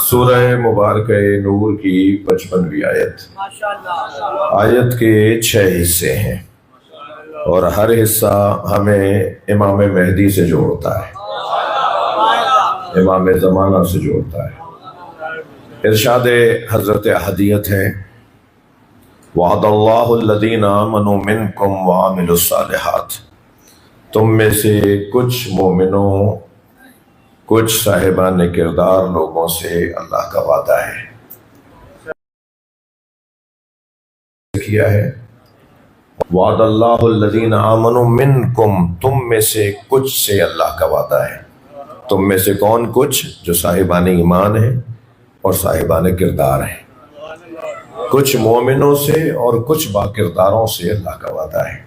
سورہ مبارکہ نور کی 55ویں آیت، آیت کے 6 حصے ہیں اور ہر حصہ ہمیں امام مہدی سے جوڑتا ہے، امام زمانہ سے جوڑتا ہے۔ ارشاد حضرت احدیت ہے، وعد اللہ الذین آمنوا منکم وعملوا الصالحات، تم میں سے کچھ مومنوں، کچھ صاحبان کردار لوگوں سے اللہ کا وعدہ ہے، کیا ہے؟ وعد اللہ الذین آمنوا منکم، تم میں سے کچھ سے اللہ کا وعدہ ہے۔ تم میں سے کون کچھ؟ جو صاحبان ایمان ہیں اور صاحبان کردار ہیں، کچھ مومنوں سے اور کچھ با کرداروں سے اللہ کا وعدہ ہے۔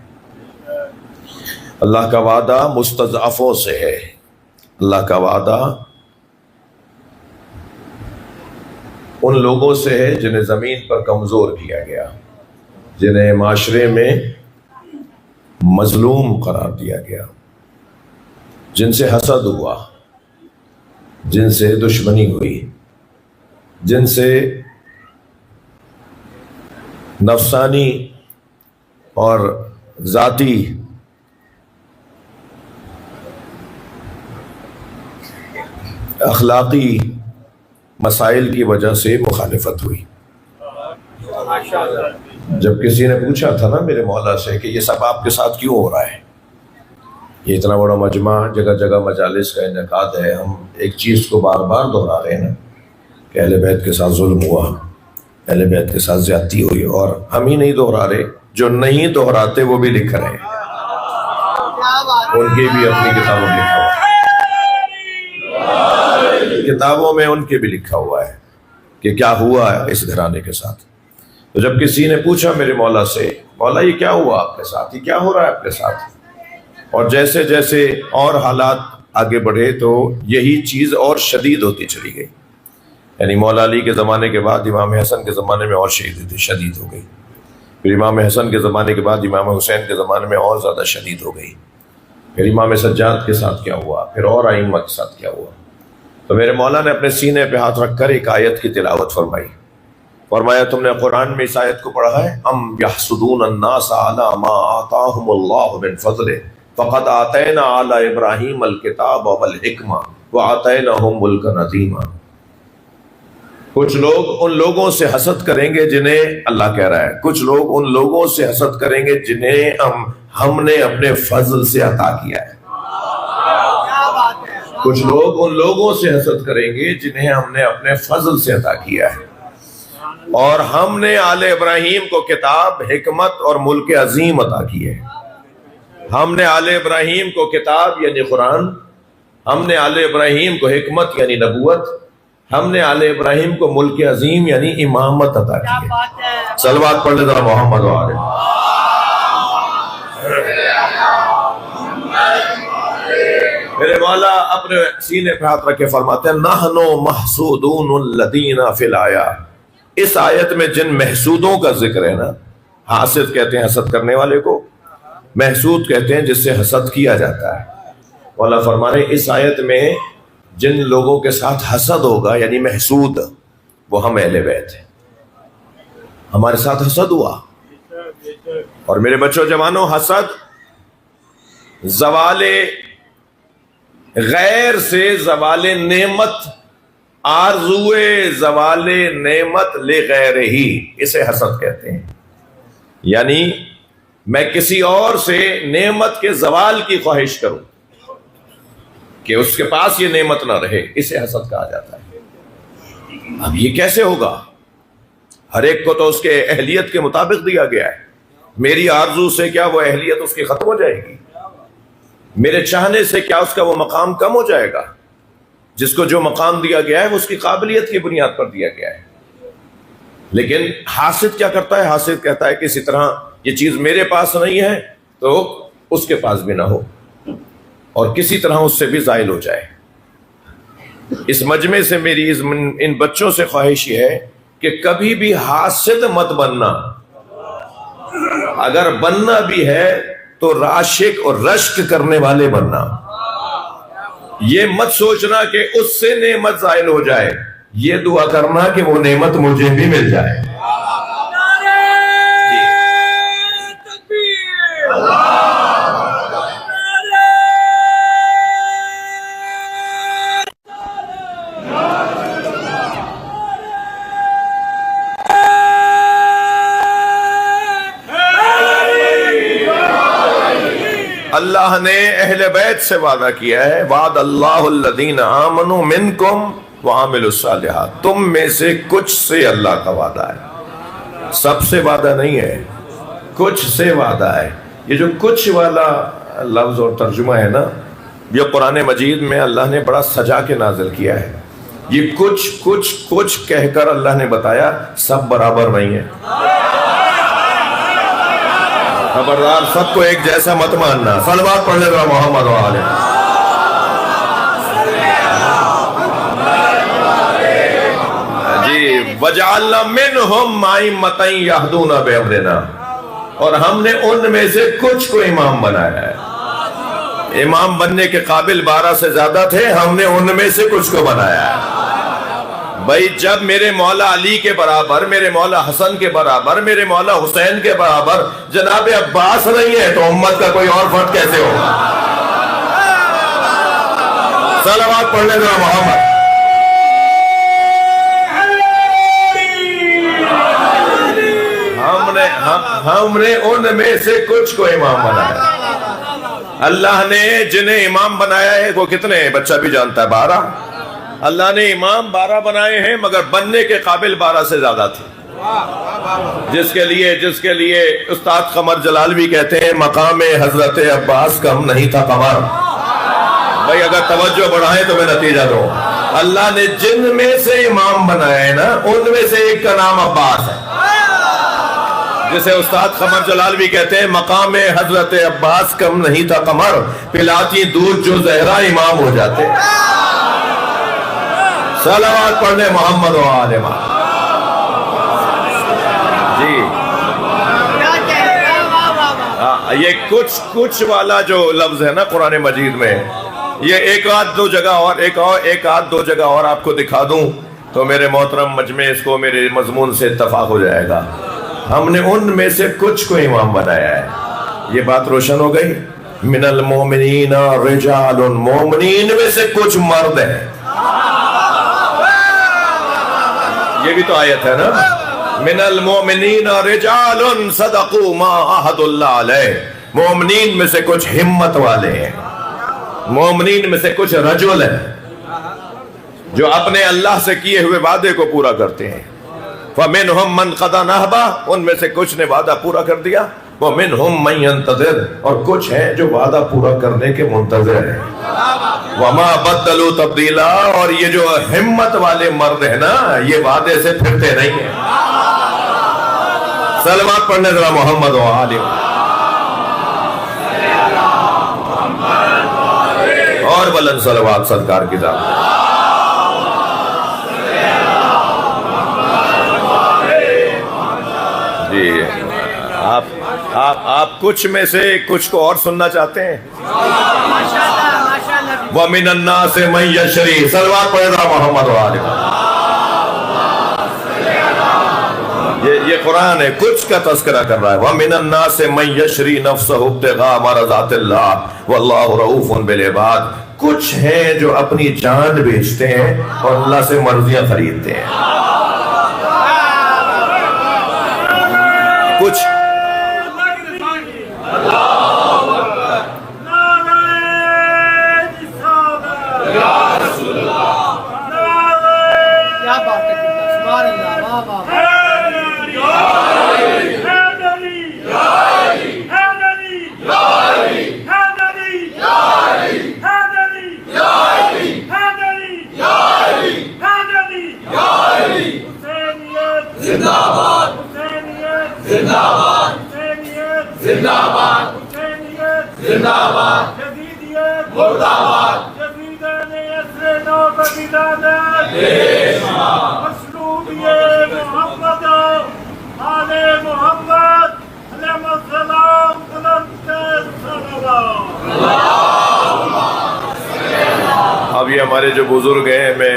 اللہ کا وعدہ مستضعفوں سے ہے، اللہ کا وعدہ ان لوگوں سے ہے جنہیں زمین پر کمزور کیا گیا، جنہیں معاشرے میں مظلوم قرار دیا گیا، جن سے حسد ہوا، جن سے دشمنی ہوئی، جن سے نفسانی اور ذاتی اخلاقی مسائل کی وجہ سے مخالفت ہوئی۔ جب کسی نے پوچھا تھا نا میرے مولا سے کہ یہ سب آپ کے ساتھ کیوں ہو رہا ہے، یہ اتنا بڑا مجمع، جگہ جگہ مجالس کا انعقاد ہے، ہم ایک چیز کو بار بار دہرا رہے ہیں نا کہ اہل بیت کے ساتھ ظلم ہوا، اہل بیت کے ساتھ زیادتی ہوئی، اور ہم ہی نہیں دہرا رہے، جو نہیں دہراتے وہ بھی لکھ رہے ہیں، ان کی بھی اپنی کتابوں میں لکھا ہوا ہے، کتابوں میں ان کے بھی لکھا ہوا ہے کہ کیا ہوا ہے اس گھرانے کے ساتھ۔ تو جب کسی نے پوچھا میرے مولا سے، مولا یہ کیا ہوا آپ کے ساتھ، یہ کیا ہو رہا ہے آپ کے ساتھ، اور جیسے جیسے اور حالات آگے بڑھے تو یہی چیز اور شدید ہوتی چلی گئی، یعنی مولا علی کے زمانے کے بعد امام حسن کے زمانے میں اور شدید ہو گئی، پھر امام حسن کے زمانے کے بعد امام حسین کے زمانے میں اور زیادہ شدید ہو گئی، پھر امام سجاد کے ساتھ کیا ہوا، پھر اور ائمہ کے ساتھ کیا ہوا۔ تو میرے مولا نے اپنے سینے پہ ہاتھ رکھ کر ایک آیت کی تلاوت فرمائی، فرمایا تم نے قرآن میں اس آیت کو پڑھا ہے، ام یحسدون الناس علی ما آتاہم اللہ من فضلہ فقد آتینا آل ابراہیم الکتاب والحکمہ وآتیناہم ملکا عظیما۔ کچھ لوگ ان لوگوں سے حسد کریں گے جنہیں اللہ کہہ رہا ہے، کچھ لوگ ان لوگوں سے حسد کریں گے جنہیں ہم نے اپنے فضل سے عطا کیا ہے، کچھ لوگ ان لوگوں سے حسد کریں گے جنہیں ہم نے اپنے فضل سے عطا کیا ہے، اور ہم نے آل ابراہیم کو کتاب، حکمت اور ملک عظیم عطا کی ہے۔ ہم نے آل ابراہیم کو کتاب یعنی قرآن، ہم نے آل ابراہیم کو حکمت یعنی نبوت، ہم نے آل ابراہیم کو ملک عظیم یعنی امامت عطا کی ہے۔ صلوات پڑھ لے ذرا محمد و آل میرے مولا اپنے سینے پہ ہاتھ رکھ کے فرماتے ہیں، نحنو محسودون الذین فی الآیہ، اس آیت میں جن محسودوں کا ذکر ہے نا، حاسد کہتے ہیں حسد کرنے والے کو، محسود کہتے ہیں جس سے حسد کیا جاتا ہے۔ مولا فرما رہے اس آیت میں جن لوگوں کے ساتھ حسد ہوگا یعنی محسود، وہ ہم اہل بیت ہیں، ہمارے ساتھ حسد ہوا۔ اور میرے بچوں جوانوں، حسد زوال غیر سے زوال نعمت، آرزوئے زوال نعمت لغیر ہی، اسے حسد کہتے ہیں، یعنی میں کسی اور سے نعمت کے زوال کی خواہش کروں کہ اس کے پاس یہ نعمت نہ رہے، اسے حسد کہا جاتا ہے۔ اب یہ کیسے ہوگا؟ ہر ایک کو تو اس کے اہلیت کے مطابق دیا گیا ہے، میری آرزو سے کیا وہ اہلیت اس کی ختم ہو جائے گی؟ میرے چاہنے سے کیا اس کا وہ مقام کم ہو جائے گا؟ جس کو جو مقام دیا گیا ہے وہ اس کی قابلیت کی بنیاد پر دیا گیا ہے۔ لیکن حاسد کیا کرتا ہے؟ حاسد کہتا ہے کہ اسی طرح یہ چیز میرے پاس نہیں ہے تو اس کے پاس بھی نہ ہو، اور کسی طرح اس سے بھی زائل ہو جائے۔ اس مجمع سے میری ان بچوں سے خواہش یہ ہے کہ کبھی بھی حاسد مت بننا، اگر بننا بھی ہے تو راشق اور رشک کرنے والے بننا۔ یہ مت سوچنا کہ اس سے نعمت زائل ہو جائے یہ دعا کرنا کہ وہ نعمت مجھے بھی مل جائے. اللہ نے اہل بیت سے وعدہ کیا ہے، وعد اللہ الذین آمنوا منکم وعملوا الصالحات. تم میں سے کچھ سے اللہ کا وعدہ ہے، سب سے وعدہ نہیں ہے، کچھ سے وعدہ ہے. یہ جو کچھ والا لفظ اور ترجمہ ہے نا، یہ قرآن مجید میں اللہ نے بڑا سجا کے نازل کیا ہے. یہ کچھ کچھ کچھ کہہ کر اللہ نے بتایا سب برابر نہیں ہے. خبردار، سب کو ایک جیسا مت ماننا. صلوات پڑھنے ذرا محمد و آلہ. جی، وجعلنا منہم ائمۃ یہدون بامرنا، اور ہم نے ان میں سے کچھ کو امام بنایا ہے. امام بننے کے قابل 12 سے زیادہ تھے، ہم نے ان میں سے کچھ کو بنایا ہے. بھائی جب میرے مولا علی کے برابر، میرے مولا حسن کے برابر، میرے مولا حسین کے برابر جناب عباس نہیں ہے تو امت کا کوئی اور فرد کیسے ہوگا؟ صلوات پڑھنے ذرا محمد. ہم نے ان میں سے کچھ کو امام بنایا. اللہ نے جنہیں امام بنایا ہے وہ کتنے ہیں؟ بچہ بھی جانتا ہے، 12. اللہ نے امام 12 بنائے ہیں، مگر بننے کے قابل 12 سے زیادہ تھے. جس کے لیے استاد قمر جلالوی کہتے ہیں مقام حضرت عباس کم نہیں تھا قمر. بھائی اگر توجہ بڑھائیں تو میں نتیجہ دوں. اللہ نے جن میں سے امام بنائے نا، ان میں سے ایک کا نام عباس ہے، جسے استاد قمر جلالوی کہتے ہیں مقام حضرت عباس کم نہیں تھا قمر، پلاتی دودھ جو زہرا امام ہو جاتے. صلوات پڑھنے محمد و آلہ محمد. جی یہ کچھ والا جو لفظ ہے نا قرآن مجید میں، یہ ایک آدھ دو جگہ اور آپ کو دکھا دوں تو میرے محترم مجمع اس کو میرے مضمون سے اتفاق ہو جائے گا. ہم نے ان میں سے کچھ کو امام بنایا ہے. یہ بات روشن ہو گئی. من المومنین رجال، مومنین میں سے کچھ مرد ہیں. یہ بھی تو آیت ہے نا، من المومنین رجال صدقوا ما عہد اللہ علیہ. مومنین میں سے کچھ ہمت والے ہیں، مومنین میں سے کچھ رجل ہیں جو اپنے اللہ سے کیے ہوئے وعدے کو پورا کرتے ہیں. فَمِنْهُمْ مَنْ قَضَى نَحْبَهُ، ان میں سے کچھ نے وعدہ پورا کر دیا. وَمِنْهُمْ مَنْ يَنْتَظِرُ، اور کچھ ہیں جو وعدہ پورا کرنے کے منتظر ہیں. وَمَا بَدَّلُوا تَبْدِيلًا، اور یہ جو ہمت والے مرد ہیں نا، یہ وعدے سے پھرتے نہیں ہیں. صلوات پڑھنے ذرا محمد و آلہ. اور بلند صلوات سرکار کی ذات. جی آپ کچھ میں سے کچھ کو اور سننا چاہتے ہیں؟ وَمِنَ النَّاسِ مَن يَشْرِي، صلوات پڑھے ذرا محمد و آلہ. یہ قرآن ہے، کچھ کا تذکرہ کر رہا ہے. وَمِنَ النَّاسِ مَن يَشْرِي نَفْسَهُ ابْتِغَاءَ مَرْضَاتِ اللَّهِ وَاللَّهُ رَءُوفٌ بِالْعِبَادِ. کچھ ہیں جو اپنی جان بیچتے ہیں اور اللہ سے مرضیاں خریدتے ہیں. کچھ اب یہ ہمارے جو بزرگ ہیں، میں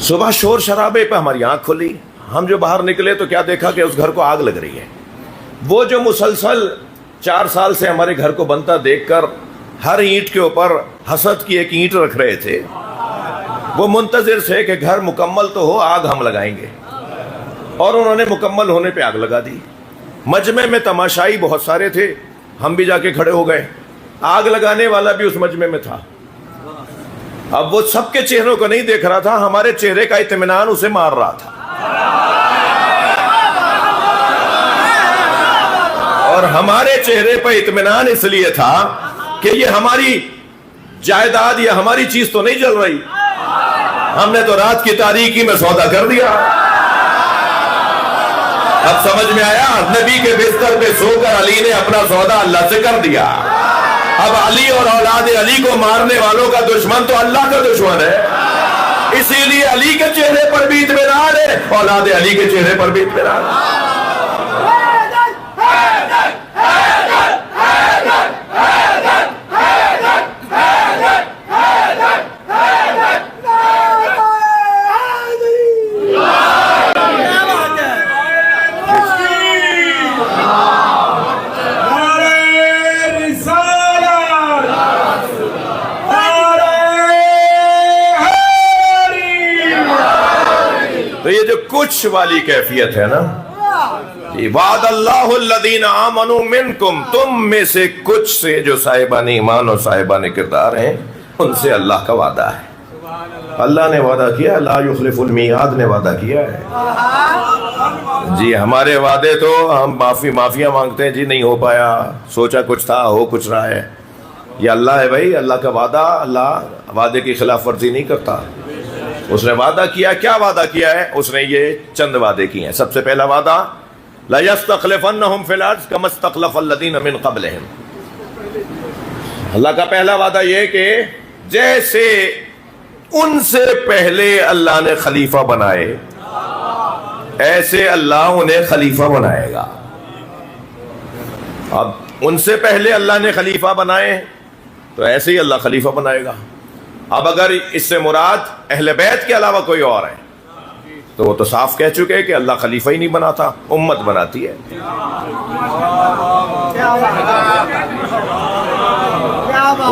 صبح شور شرابے پہ ہماری آنکھ کھلی، ہم جو باہر نکلے تو کیا دیکھا کہ اس گھر کو آگ لگ رہی ہے۔ وہ جو مسلسل 4 سال سے ہمارے گھر کو بنتا دیکھ کر ہر اینٹ کے اوپر حسد کی ایک اینٹ رکھ رہے تھے، وہ منتظر تھے کہ گھر مکمل تو ہو، آگ ہم لگائیں گے، اور انہوں نے مکمل ہونے پہ آگ لگا دی۔ مجمع میں تماشائی بہت سارے تھے، ہم بھی جا کے کھڑے ہو گئے، آگ لگانے والا بھی اس مجمع میں تھا۔ اب وہ سب کے چہروں کو نہیں دیکھ رہا تھا، ہمارے چہرے کا اطمینان اسے مار رہا تھا، اور ہمارے چہرے پہ اطمینان اس لیے تھا کہ یہ ہماری جائیداد یا ہماری چیز تو نہیں جل رہی، ہم نے تو رات کی تاریکی میں سودا کر دیا۔ اب سمجھ میں آیا، نبی کے بستر پہ سو کر علی نے اپنا سودا اللہ سے کر دیا۔ اب علی اور اولاد علی کو مارنے والوں کا دشمن تو اللہ کا دشمن ہے، اسی لیے علی کے چہرے پر بھی اطمینان ہے، اولاد علی کے چہرے پر بھی اطمینان ہے۔ تو یہ جو کچھ والی کیفیت ہے نا، وعد اللہ الذین آمنوا منکم، تم میں سے کچھ سے جو صاحبان ایمان اور صاحبان کردار ہیں، ان سے اللہ کا وعدہ ہے۔ اللہ نے وعدہ کیا، لا یخلف المیعاد نے وعدہ کیا ہے۔ جی ہمارے وعدے تو ہم معافیاں مانگتے ہیں، جی نہیں ہو پایا، سوچا کچھ تھا، ہو کچھ رہا ہے۔ یہ اللہ ہے بھائی، اللہ کا وعدہ، اللہ وعدے کی خلاف ورزی نہیں کرتا۔ اس نے وعدہ کیا، کیا وعدہ کیا ہے؟ اس نے یہ چند وعدے کیے ہیں۔ سب سے پہلا وعدہ، لَيَسْتَخْلِفَنَّهُمْ فِي الْأَرْضِ كَمَا اسْتَخْلَفَ الَّذِينَ مِنْ قَبْلِهِمْ۔ اللہ کا پہلا وعدہ یہ کہ جیسے ان سے پہلے اللہ نے خلیفہ بنائے، ایسے اللہ انہیں خلیفہ بنائے گا۔ اب ان سے پہلے اللہ نے خلیفہ بنائے تو ایسے ہی اللہ خلیفہ بنائے گا۔ اب اگر اس سے مراد اہل بیت کے علاوہ کوئی اور ہے تو وہ تو صاف کہہ چکے کہ اللہ خلیفہ ہی نہیں بناتا، امت بناتی ہے۔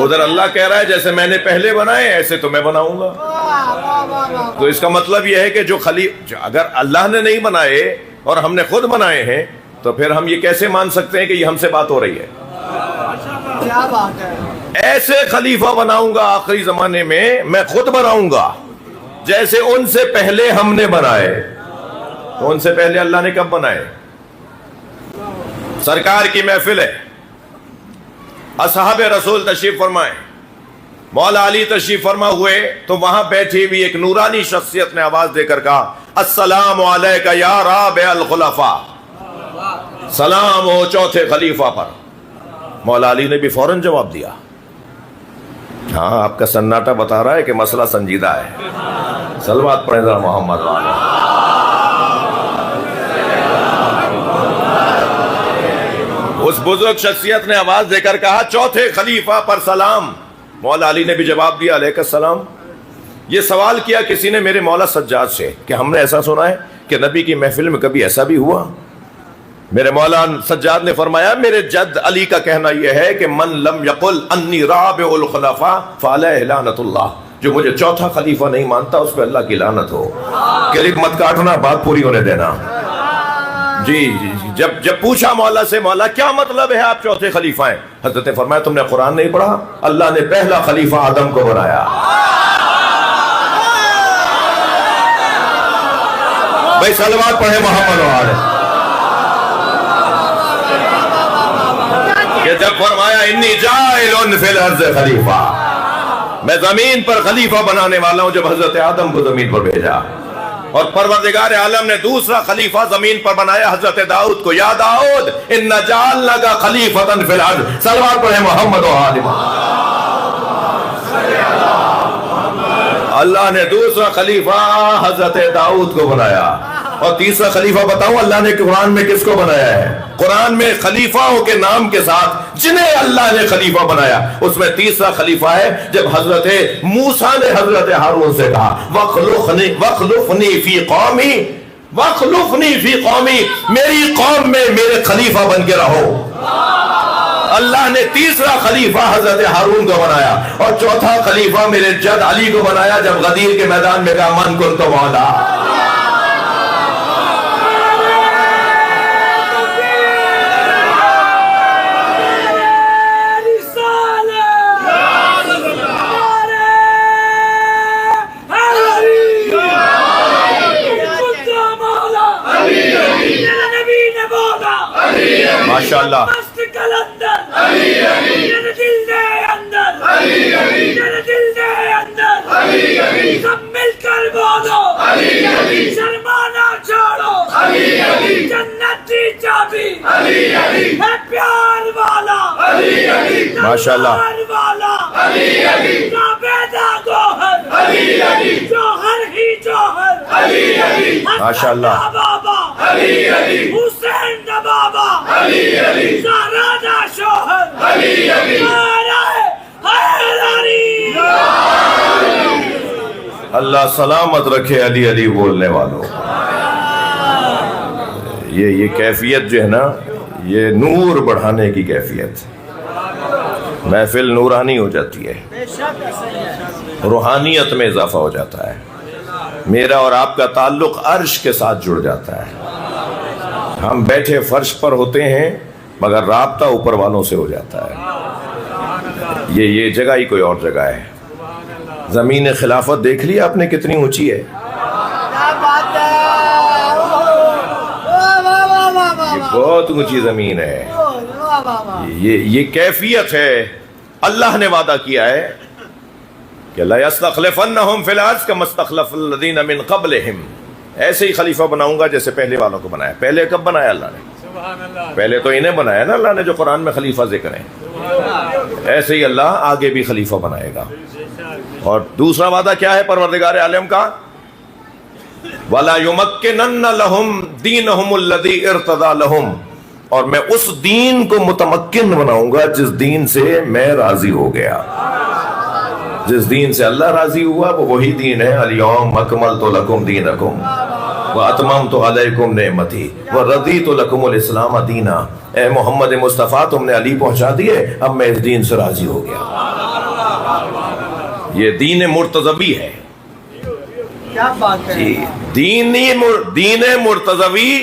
ادھر اللہ کہہ رہا ہے جیسے میں نے پہلے بنائے ایسے تو میں بناؤں گا۔ تو اس کا مطلب یہ ہے کہ جو اگر اللہ نے نہیں بنائے اور ہم نے خود بنائے ہیں تو پھر ہم یہ کیسے مان سکتے ہیں کہ یہ ہم سے بات ہو رہی ہے؟ کیا بات ہے! ایسے خلیفہ بناؤں گا آخری زمانے میں خود بناؤں گا جیسے ان سے پہلے ہم نے بنائے۔ تو ان سے پہلے اللہ نے کب بنائے؟ سرکار کی محفل ہے، اصحاب رسول تشریف فرمائے، مولا علی تشریف فرما ہوئے تو وہاں بیٹھی ہوئی ایک نورانی شخصیت نے آواز دے کر کہا، السلام علیکہ یا رابع الخلفاء، سلام ہو چوتھے خلیفہ پر۔ مولا علی نے بھی فوراً جواب دیا، ہاں آپ کا سناٹا بتا رہا ہے کہ مسئلہ سنجیدہ ہے، صلوات پڑھیں ذرا محمد والے۔ اس بزرگ شخصیت نے آواز دے کر کہا، چوتھے خلیفہ پر سلام۔ مولا علی نے بھی جواب دیا، علیہ السلام۔ یہ سوال کیا کسی نے میرے مولا سجاد سے کہ ہم نے ایسا سنا ہے کہ نبی کی محفل میں کبھی ایسا بھی ہوا؟ میرے مولا سجاد نے فرمایا، میرے جد علی کا کہنا یہ ہے کہ من لم یقل انی رابع الخلفاء فعلیہ لعنت اللہ، جو مجھے چوتھا خلیفہ نہیں مانتا اس پہ اللہ کی لعنت ہو۔ کلپ مت کاٹنا، بات پوری ہونے دینا۔ جی جی جی جب پوچھا مولا سے، مولا کیا مطلب ہے آپ چوتھے خلیفہ ہیں؟ حضرت نے فرمایا، تم نے قرآن نہیں پڑھا؟ اللہ نے پہلا خلیفہ آدم کو بنایا۔ بھائی صلوات پڑھے محمد وآلہ۔ کہ جب فرمایا انی جاعل فی الارض خلیفہ، میں زمین پر خلیفہ بنانے والا ہوں، جب حضرت آدم کو زمین پر بھیجا، اور پروردگار عالم نے دوسرا خلیفہ زمین پر بنایا حضرت داؤد کو، یا داؤد ان جعلناک خلیفۃ فی الارض، صلوات پڑھے محمد و آل محمد۔ اللہ نے دوسرا خلیفہ حضرت داؤد کو بنایا۔ اور تیسرا خلیفہ بتاؤں اللہ نے قرآن میں کس کو بنایا ہے؟ قرآن میں خلیفاؤں کے نام کے ساتھ جنہیں اللہ نے خلیفہ بنایا اس میں تیسرا خلیفہ ہے جب حضرت موسیٰ نے حضرت ہارون سے کہا وَخْلُفْنِي فِي قَوْمِي وَخْلُفْنِي فِي قَوْمِي، میری قوم میں میرے خلیفہ بن کے رہو۔ اللہ نے تیسرا خلیفہ حضرت ہارون کو بنایا اور چوتھا خلیفہ میرے جد علی کو بنایا جب غدیر کے میدان میں کہا من کنت مولا۔ ماشاءاللہ سب مل کر بولو شرمانا چھوڑو جنت کی چابی ہے پیار والا ماشاءاللہ والا بیدا گوہر جوہر ہی جوہر ماشاءاللہ بابا حسین دا بابا زہرا دا شوہر اللہ سلامت رکھے علی علی بولنے والوں۔ یہ کیفیت جو ہے نا یہ نور بڑھانے کی کیفیت، محفل نورانی ہو جاتی ہے، روحانیت میں اضافہ ہو جاتا ہے، میرا اور آپ کا تعلق عرش کے ساتھ جڑ جاتا ہے، ہم بیٹھے فرش پر ہوتے ہیں مگر رابطہ اوپر والوں سے ہو جاتا ہے۔ یہ جگہ ہی کوئی اور جگہ ہے۔ زمین خلافت دیکھ لی آپ نے کتنی اونچی ہے، بہت اونچی زمین ہے، یہ کیفیت ہے۔ اللہ نے وعدہ کیا ہے کہ لَيَسْتَخْلِفَنَّهُمْ فِي الْأَرْضِ كَمَا اسْتَخْلَفَ الَّذِينَ مِنْ قَبْلِهِمْ، ایسے ہی خلیفہ بناؤں گا جیسے پہلے والوں کو بنایا۔ پہلے کب بنایا اللہ نے؟ پہلے تو انہیں بنایا نا اللہ نے جو قرآن میں خلیفہ ذکر ہیں، ایسے ہی اللہ آگے بھی خلیفہ بنائے گا۔ اور دوسرا وعدہ کیا ہے پروردگار عالم کا؟ وَلَا يُمَكِّنَنَّ لَهُمْ دِينَهُمُ الَّذِي ارْتَضَىٰ لَهُمْ، اور میں اس دین کو متمکن بناؤں گا جس دین سے میں راضی ہو گیا، جس دین سے اللہ راضی ہوا وہ وہی دین ہے۔ الْيَوْمَ أَكْمَلْتُ لَكُمْ دِينَكُمْ وَأَتْمَمْتُ عَلَيْكُمْ نِعْمَتِي وَرَضِيتُ لَكُمُ الْإِسْلَامَ دِينًا، اے محمد مصطفیٰ تم نے علی پہنچا دیے، اب میں اس دین سے راضی ہو گیا۔ یہ دین مرتضوی ہے، کیا بات ہے، دین مرتضوی،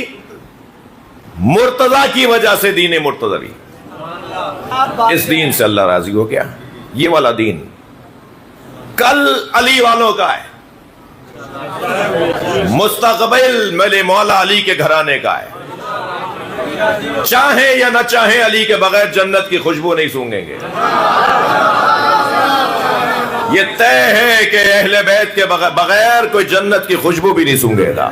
مرتضی کی وجہ سے دین مرتضوی، اس دین سے اللہ راضی ہو گیا۔ یہ والا دین کل علی والوں کا ہے، مستقبل میرے مولا علی کے گھرانے کا ہے، چاہیں یا نہ چاہیں علی کے بغیر جنت کی خوشبو نہیں سونگیں گے۔ یہ طے ہے کہ اہل بیت کے بغیر کوئی جنت کی خوشبو بھی نہیں سونگے گا۔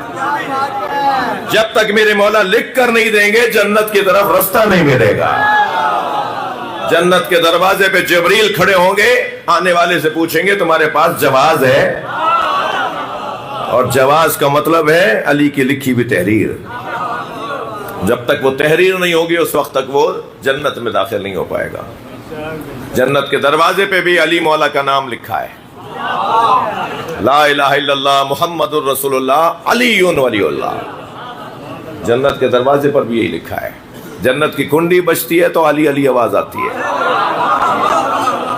جب تک میرے مولا لکھ کر نہیں دیں گے جنت کی طرف رستہ نہیں ملے گا۔ جنت کے دروازے پہ جبریل کھڑے ہوں گے، آنے والے سے پوچھیں گے تمہارے پاس جواز ہے، اور جواز کا مطلب ہے علی کی لکھی ہوئی تحریر۔ جب تک وہ تحریر نہیں ہوگی اس وقت تک وہ جنت میں داخل نہیں ہو پائے گا۔ جنت کے دروازے پہ بھی علی مولا کا نام لکھا ہے، لا الہ الا اللہ محمد الرسول اللہ علی ولی اللہ، جنت کے دروازے پر بھی یہی لکھا ہے۔ جنت کی کنڈی بجتی ہے تو علی علی آواز آتی ہے،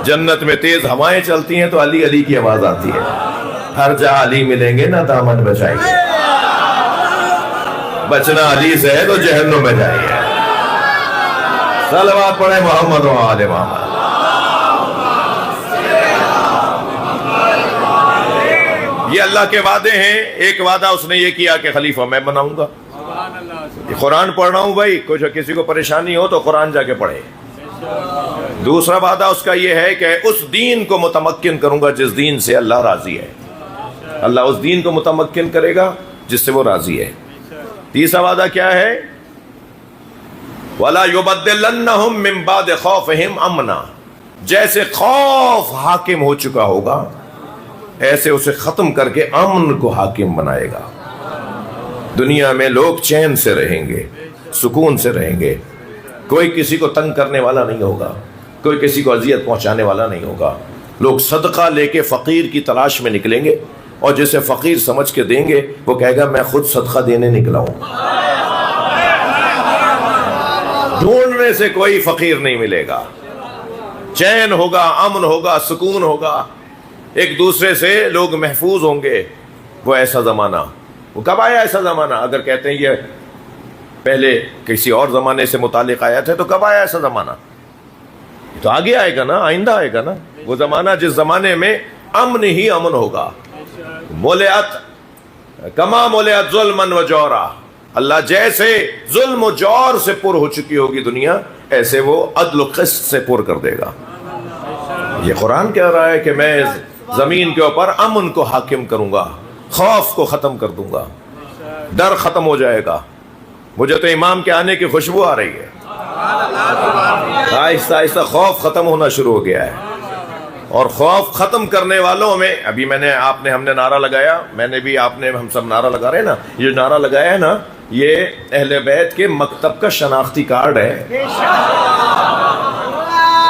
جنت میں تیز ہوائیں چلتی ہیں تو علی علی کی آواز آتی ہے۔ ہر جہاں علی ملیں گے نہ دامن بچائیں گے، بچنا علی سے ہے تو جہنم میں جائیے۔ صلوات پڑھیں محمد و آل محمد۔ یہ اللہ کے وعدے ہیں۔ ایک وعدہ اس نے یہ کیا کہ خلیفہ میں بناؤں گا۔ قرآن پڑھ رہا ہوں بھائی، کسی کو پریشانی ہو تو قرآن جا کے پڑھے۔ دوسرا وعدہ اس کا یہ ہے کہ اس دین کو متمکن کروں گا جس دین سے اللہ راضی ہے۔ اللہ اس دین کو متمکن کرے گا جس سے وہ راضی ہے۔ تیسرا وعدہ کیا ہے؟ وَلَا يُبَدِّلَنَّهُمْ مِنْ بَعْدِ خَوْفِهِمْ أَمْنًا، جیسے خوف حاکم ہو چکا ہوگا ایسے اسے ختم کر کے امن کو حاکم بنائے گا۔ دنیا میں لوگ چین سے رہیں گے، سکون سے رہیں گے، کوئی کسی کو تنگ کرنے والا نہیں ہوگا، کوئی کسی کو اذیت پہنچانے والا نہیں ہوگا. لوگ صدقہ لے کے فقیر کی تلاش میں نکلیں گے، اور جسے فقیر سمجھ کے دیں گے وہ کہے گا میں خود صدقہ دینے نکلا ہوں. ڈھونڈنے سے کوئی فقیر نہیں ملے گا، چین ہوگا، امن ہوگا، سکون ہوگا، ایک دوسرے سے لوگ محفوظ ہوں گے. وہ ایسا زمانہ، وہ کب آیا ایسا زمانہ؟ اگر کہتے ہیں یہ پہلے کسی اور زمانے سے متعلق آیا تھا تو کب آیا ایسا زمانہ؟ تو آگے آئے گا نا، آئندہ آئے گا نا. وہ زمانہ جس زمانے میں امن ہی امن ہوگا. مولعت کما مولعت ظلما و جورا، اللہ جیسے ظلم و جور سے پر ہو چکی ہوگی دنیا، ایسے وہ عدل و قسط سے پر کر دے گا. یہ قرآن کہہ رہا ہے کہ میں زمین کے اوپر امن کو حاکم کروں گا، خوف کو ختم کر دوں گا، ڈر ختم ہو جائے گا. مجھے تو امام کے آنے کی خوشبو آ رہی ہے. آہستہ آہستہ خوف ختم ہونا شروع ہو گیا ہے. اور خوف ختم کرنے والوں میں ابھی ہم نے نعرہ لگایا، میں نے بھی، آپ نے، ہم سب نعرہ لگا رہے ہیں نا. یہ نعرہ لگایا ہے نا، یہ اہل بیت کے مکتب کا شناختی کارڈ ہے.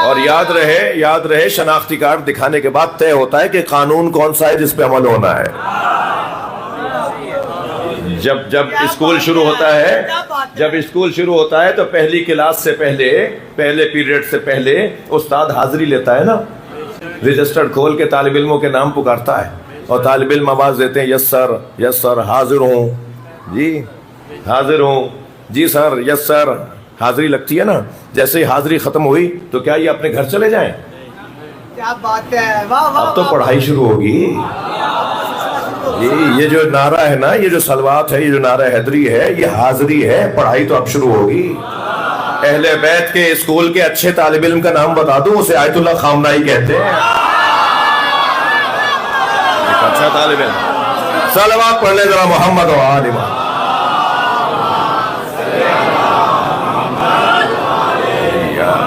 اور یاد رہے شناختی کارڈ دکھانے کے بعد طے ہوتا ہے کہ قانون کون سا ہے جس پہ عمل ہونا ہے. جب اسکول شروع ہوتا ہے تو پہلی کلاس سے پہلے پیریڈ سے پہلے استاد حاضری لیتا ہے نا، رجسٹر کھول کے طالب علموں کے نام پکارتا ہے، اور طالب علم آواز دیتے ہیں یس سر حاضر ہوں جی، حاضر ہوں جی سر، یس سر. حاضری لگتی ہے نا، جیسے ہی حاضری ختم ہوئی تو کیا یہ اپنے گھر چلے جائیں؟ کیا بات ہے، واہ واہ. اب تو پڑھائی شروع ہوگی. یہ جو نعرہ ہے نا، یہ جو صلوات ہے، یہ جو نعرہ حیدری ہے، یہ حاضری ہے. پڑھائی تو اب شروع ہوگی. اہل بیت کے اسکول کے اچھے طالب علم کا نام بتا دوں، اسے آیت اللہ خامنائی کہتے ہیں. ایک اچھا طالب علم. صلوات پڑھ لے ذرا محمد و آل محمد.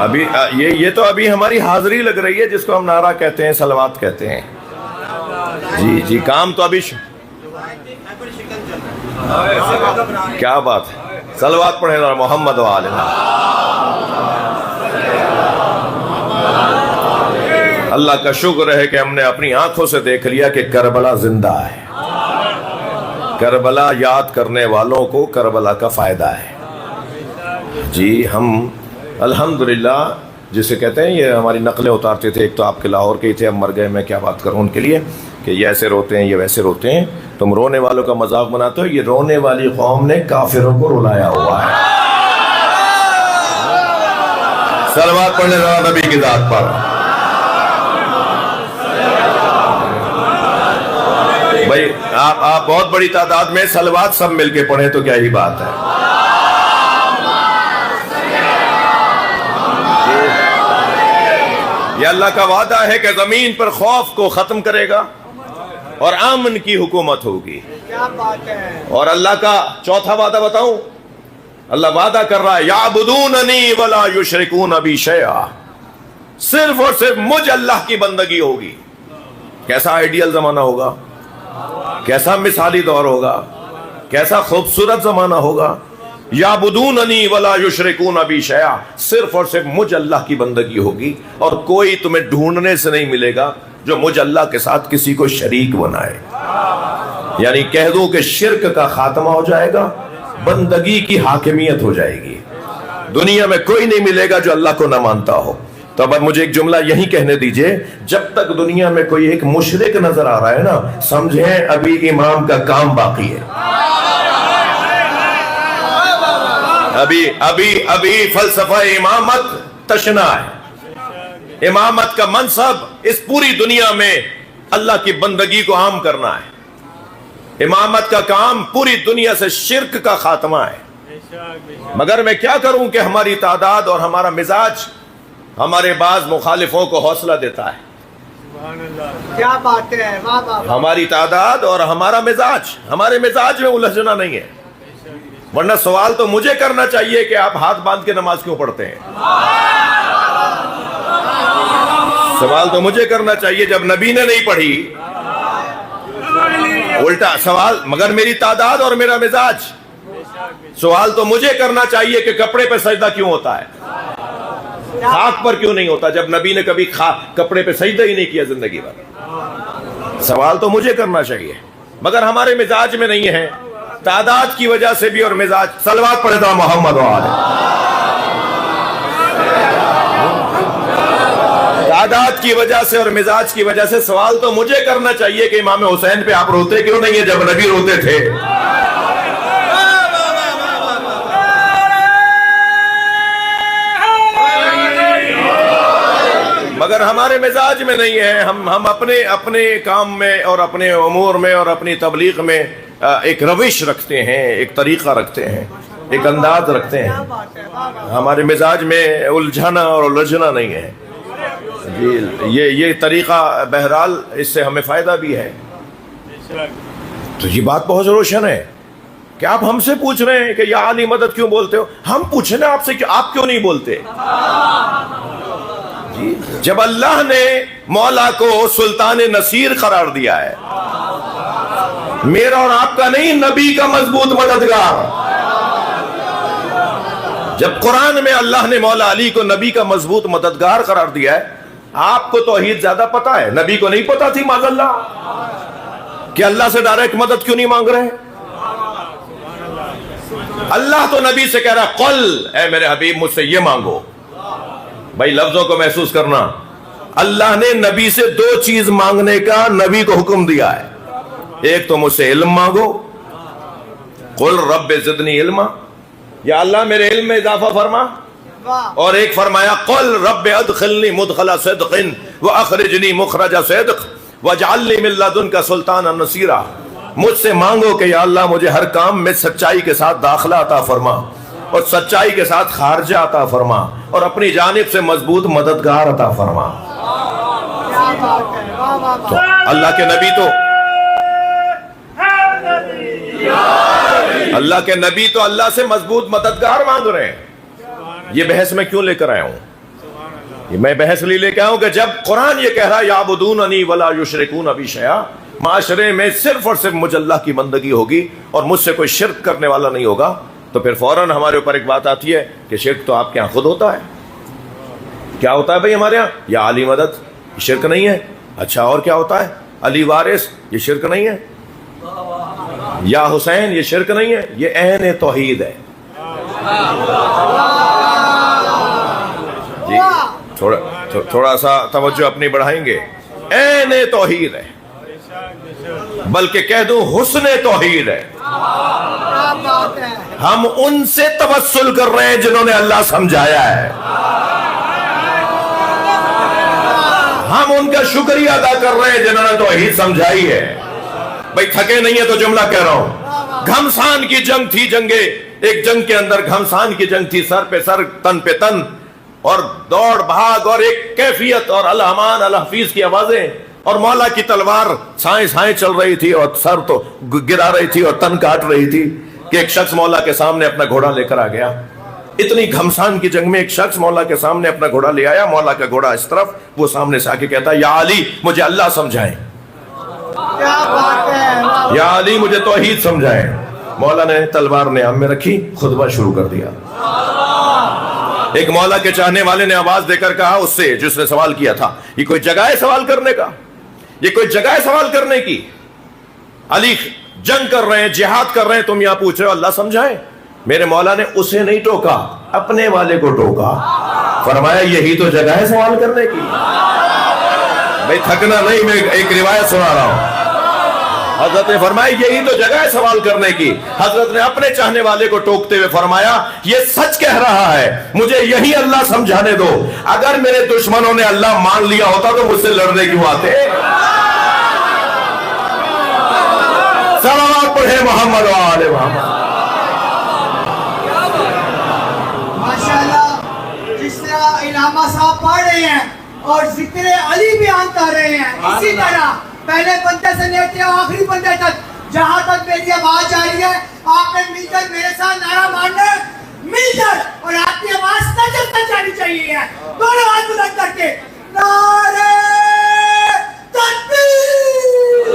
ابھی یہ تو ابھی ہماری حاضری لگ رہی ہے، جس کو ہم نعرہ کہتے ہیں، صلوات کہتے ہیں. جی کام تو ابھی کیا بات ہے. صلوات پڑھیں ذرا محمد و آل محمد. اللہ کا شکر ہے کہ ہم نے اپنی آنکھوں سے دیکھ لیا کہ کربلا زندہ ہے. کربلا یاد کرنے والوں کو کربلا کا فائدہ ہے. جی ہم الحمدللہ جسے کہتے ہیں، یہ ہماری نقلیں اتارتے تھے. ایک تو آپ کے لاہور کے ہی تھے، اب مر گئے، میں کیا بات کروں ان کے لیے، کہ یہ ایسے روتے ہیں، یہ ویسے روتے ہیں. تم رونے والوں کا مذاق بناتے ہو، یہ رونے والی قوم نے کافروں کو رلایا ہوا ہے. صلوات پڑھنے ذرا نبی کی ذات پر. بھائی آپ بہت بڑی تعداد میں صلوات سب مل کے پڑھیں تو کیا ہی بات ہے. یہ اللہ کا وعدہ ہے کہ زمین پر خوف کو ختم کرے گا اور امن کی حکومت ہوگی. کیا بات ہے. اور اللہ کا چوتھا وعدہ بتاؤں، اللہ وعدہ کر رہا ہے یعبدوننی ولا یشرکون بی شیئا، صرف اور صرف مجھ اللہ کی بندگی ہوگی. کیسا آئیڈیل زمانہ ہوگا، کیسا مثالی دور ہوگا، کیسا خوبصورت زمانہ ہوگا. یعبدوننی ولا یشرکون بی شیئا، صرف اور صرف مجھ اللہ کی بندگی ہوگی، اور کوئی تمہیں ڈھونڈنے سے نہیں ملے گا جو مجھ اللہ کے ساتھ کسی کو شریک بنائے. یعنی کہہ دوں کہ شرک کا خاتمہ ہو جائے گا، بندگی کی حاکمیت ہو جائے گی. دنیا میں کوئی نہیں ملے گا جو اللہ کو نہ مانتا ہو. تو اب مجھے ایک جملہ یہی کہنے دیجئے، جب تک دنیا میں کوئی ایک مشرک نظر آ رہا ہے نا، سمجھیں ابھی امام کا کام باقی ہے. ابھی فلسفہ امامت تشنا ہے. امامت کا منصب اس پوری دنیا میں اللہ کی بندگی کو عام کرنا ہے. امامت کا کام پوری دنیا سے شرک کا خاتمہ ہے. مگر میں کیا کروں کہ ہماری تعداد اور ہمارا مزاج ہمارے بعض مخالفوں کو حوصلہ دیتا ہے. کیا بات ہے، واہ واہ. ہماری تعداد اور ہمارا مزاج، ہمارے مزاج میں الجھنا نہیں ہے. ورنہ سوال تو مجھے کرنا چاہیے کہ آپ ہاتھ باندھ کے نماز کیوں پڑھتے ہیں. سوال تو مجھے کرنا چاہیے جب نبی نے نہیں پڑھی. الٹا سوال، مگر میری تعداد اور میرا مزاج. سوال تو مجھے کرنا چاہیے کہ کپڑے پہ سجدہ کیوں ہوتا ہے، خاک پر کیوں نہیں ہوتا، جب نبی نے کبھی کپڑے پہ سجدہ ہی نہیں کیا زندگی بھر. سوال تو مجھے کرنا چاہیے، مگر ہمارے مزاج میں نہیں ہے، تعداد کی وجہ سے بھی اور مزاج. صلوات پڑھے تو محمد تعداد کی وجہ سے اور مزاج کی وجہ سے سوال تو مجھے کرنا چاہیے کہ امام حسین پہ آپ روتے کیوں نہیں ہیں جب نبی روتے تھے. مگر ہمارے مزاج میں نہیں ہے. ہم اپنے کام میں اور اپنے امور میں اور اپنی تبلیغ میں ایک روش رکھتے ہیں، ایک طریقہ رکھتے ہیں، ایک انداز رکھتے ہیں. ہمارے مزاج میں الجھنا اور الجھنا نہیں ہے. یہ طریقہ بہرحال اس سے ہمیں فائدہ بھی ہے. تو یہ بات بہت روشن ہے کہ آپ ہم سے پوچھ رہے ہیں کہ یا علی مدد کیوں بولتے ہو. ہم پوچھیں آپ سے کہ آپ کیوں نہیں بولتے. جب اللہ نے مولا کو سلطان نصیر قرار دیا ہے، میرا اور آپ کا نہیں، نبی کا مضبوط مددگار. جب قرآن میں اللہ نے مولا علی کو نبی کا مضبوط مددگار قرار دیا ہے، آپ کو توحید زیادہ پتا ہے، نبی کو نہیں پتا تھی معاذ اللہ کہ اللہ سے ڈائریکٹ مدد کیوں نہیں مانگ رہے. اللہ تو نبی سے کہہ رہا ہے قل، اے میرے حبیب مجھ سے یہ مانگو. بھائی لفظوں کو محسوس کرنا، اللہ نے نبی سے 2 چیز مانگنے کا نبی کو حکم دیا ہے. ایک تو مجھ سے علم مانگو، قل رب زدنی علما، یا اللہ میرے علم میں اضافہ فرما. اور ایک فرمایا قل رب ادخلنی مدخل صدق واخرجنی مخرج صدق واجعل لی من لدنک سلطانا نصیرا. مجھ سے مانگو کہ یا اللہ مجھے ہر کام میں سچائی کے ساتھ داخلہ عطا فرما اور سچائی کے ساتھ خارجہ عطا فرما اور اپنی جانب سے مضبوط مددگار عطا فرما. تو اللہ کے نبی تو اللہ سے مضبوط مددگار مانگ رہے ہیں. یہ بحث میں کیوں لے کر آیا ہوں؟ یہ میں بحث لے کے آیا ہوں کہ جب قرآن یہ کہہ رہا ہے یعبدوننی ولا یشرکون بی شیئا، معاشرے میں صرف اور صرف مجھے اللہ کی بندگی ہوگی اور مجھ سے کوئی شرک کرنے والا نہیں ہوگا، تو پھر فوراً ہمارے اوپر ایک بات آتی ہے کہ شرک تو آپ کے یہاں خود ہوتا ہے. کیا ہوتا ہے بھئی ہمارے یہاں؟ یا علی مدد، یہ شرک نہیں ہے. اچھا اور کیا ہوتا ہے؟ علی وارث، یہ شرک نہیں ہے. یا حسین، یہ شرک نہیں ہے. یہ عین توحید ہے. جی تھوڑا سا توجہ اپنی بڑھائیں گے. عین توحید ہے، بلکہ کہہ دوں حسن توحید ہے. ہم ان سے توسل کر رہے ہیں جنہوں نے اللہ سمجھایا ہے. ہم ان کا شکریہ ادا کر رہے ہیں جنہوں نے توحید سمجھائی ہے. بھئی تھکے نہیں ہے تو جملہ کہہ رہا ہوں. گھمسان کی جنگ تھی، ایک جنگ کے اندر گھمسان کی جنگ تھی، سر پہ سر، تن پہ تن، اور دوڑ بھاگ اور ایک کیفیت اور الحمان الحفیظ کی آوازیں، اور مولا کی تلوار سائیں سائیں چل رہی تھی اور سر تو گرا رہی تھی اور تن کاٹ رہی تھی کہ ایک شخص مولا کے سامنے اپنا گھوڑا لے کر آ گیا. اتنی گھمسان کی جنگ میں ایک شخص مولا کے سامنے اپنا گھوڑا لے آیا. مولا کا گھوڑا اس طرف، وہ سامنے سے آ کے کہتا ہے یا علی مجھے اللہ سمجھائیں، یا علی مجھے توحید سمجھائیں. مولا نے تلوار نیام میں رکھی، خطبہ شروع کر دیا. ایک مولا کے چاہنے والے نے آواز دے کر کہا اس سے جس نے سوال کیا تھا، یہ کوئی جگہ ہے سوال کرنے کا؟ یہ کوئی جگہ ہے سوال کرنے کی؟ علی جنگ کر رہے ہیں، جہاد کر رہے ہیں، تم یہاں پوچھ رہے ہو اللہ سمجھائے؟ میرے مولا نے اسے نہیں ٹوکا، اپنے والے کو ٹوکا. فرمایا یہی تو جگہ ہے سوال کرنے کی. بھئی تھکنا نہیں، میں ایک روایت سنا رہا ہوں. حضرت نے فرمایا یہی تو جگہ ہے سوال کرنے کی. حضرت نے اپنے چاہنے والے کو ٹوکتے ہوئے فرمایا یہ سچ کہہ رہا ہے، مجھے یہی اللہ سمجھانے دو. اگر میرے دشمنوں نے اللہ مان لیا ہوتا تو مجھ سے لڑنے کیوں آتے؟ صلوات پڑھے محمد و آل محمد. ماشاءاللہ جس طرح علامہ صاحب پڑھ رہے ہیں اور ذکر علی بیان کر رہے ہیں، اسی طرح پہلے بندے سے لے کے آخری بندے تک جہاں تک میری آواز آ رہی ہے آپ نے مل کر میرے ساتھ نعرہ مارنا ہے، مل کر، اور آپ کی آواز نجم تک جانی چاہیے. دونوں ہاتھ بلند کر کے نعرہ تکبیر.